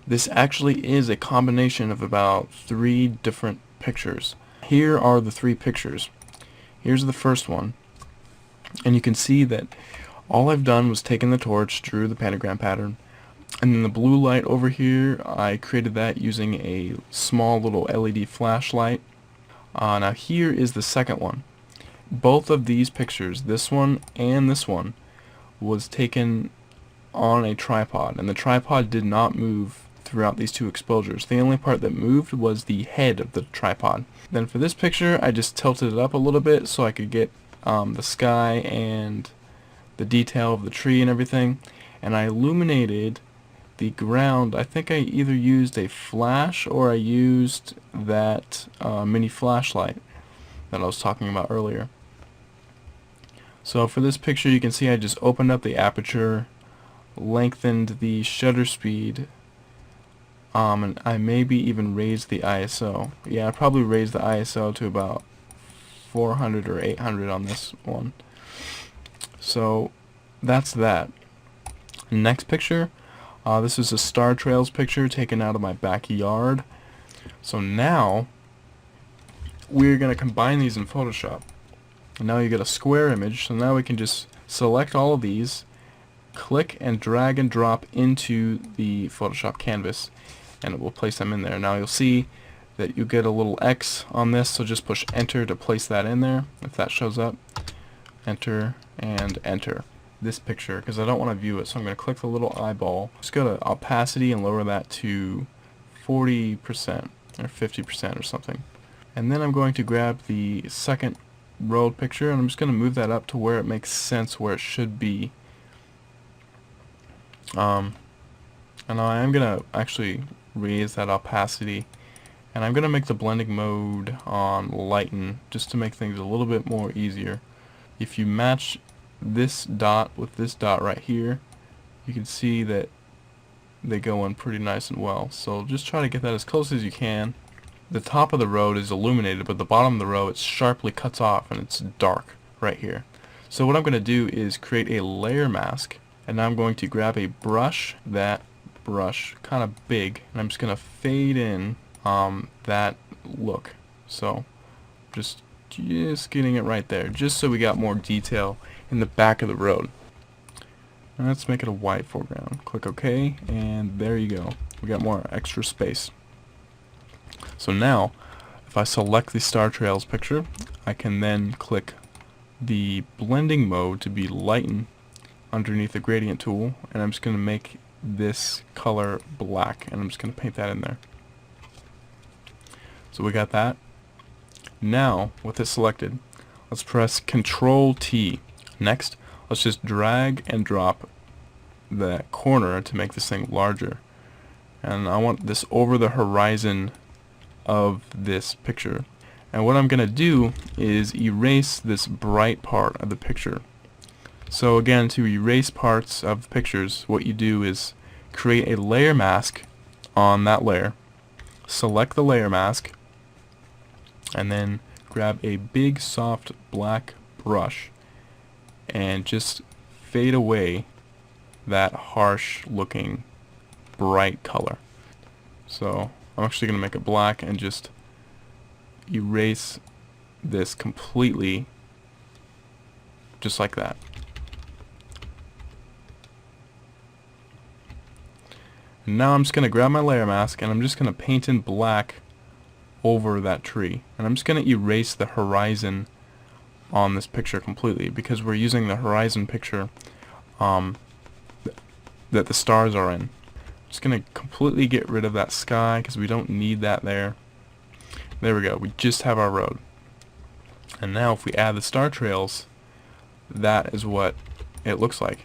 This actually is a combination of about 3 different pictures. Here are the 3 pictures. Here's the first one, and you can see that all I've done was taken the torch, drew the pentagram pattern, and then the blue light over here, I created that using a small little LED flashlight. Now here is the second one. Both of these pictures, this one and this one, was taken on a tripod, and the tripod did not move throughout these 2 exposures. The only part that moved was the head of the tripod. Then for this picture, I just tilted it up a little bit so I could get the sky and the detail of the tree and everything, and I illuminated the ground. I think I either used a flash or I used that mini flashlight that I was talking about earlier. So for this picture, you can see I just opened up the aperture, lengthened the shutter speed, and I maybe even raised the ISO. Yeah, I probably raised the ISO to about 400 or 800 on this one. So that's that. Next picture, this is a star trails picture taken out of my backyard. So now we're going to combine these in Photoshop. And now you get a square image, so now we can just select all of these, click and drag and drop into the Photoshop canvas, and it will place them in there. Now you'll see that you get a little X on this, so just push enter to place that in there. If that shows up, enter and enter this picture, because I don't want to view it, so I'm going to click the little eyeball, just go to opacity and lower that to 40% or 50% or something. And then I'm going to grab the second rolled picture, and I'm just going to move that up to where it makes sense, where it should be. And I am going to actually raise that opacity, and I'm going to make the blending mode on lighten just to make things a little bit more easier. If you match this dot with this dot right here, you can see that they go in pretty nice and well. So just try to get that as close as you can. The top of the road is illuminated, but the bottom of the road, it sharply cuts off and it's dark right here. So what I'm going to do is create a layer mask, and now I'm going to grab a brush, that brush kind of big, and I'm just going to fade in that look. So just getting it right there, just so we got more detail in the back of the road. And let's make it a white foreground. Click OK, and there you go. We got more extra space. So now, if I select the Star Trails picture, I can then click the blending mode to be lighten underneath the gradient tool, and I'm just going to make this color black, and I'm just going to paint that in there. So we got that. Now, with it selected, let's press Control T. Next, let's just drag and drop the corner to make this thing larger. And I want this over the horizon of this picture. And what I'm going to do is erase this bright part of the picture. So again, to erase parts of pictures, what you do is create a layer mask on that layer, select the layer mask, and then grab a big soft black brush and just fade away that harsh looking bright color. So I'm actually going to make it black and just erase this completely, just like that. Now I'm just going to grab my layer mask and I'm just going to paint in black over that tree, and I'm just going to erase the horizon on this picture completely, because we're using the horizon picture that the stars are in. Just going to completely get rid of that sky because we don't need that there. There we go, we just have our road. And now if we add the star trails, that is what it looks like.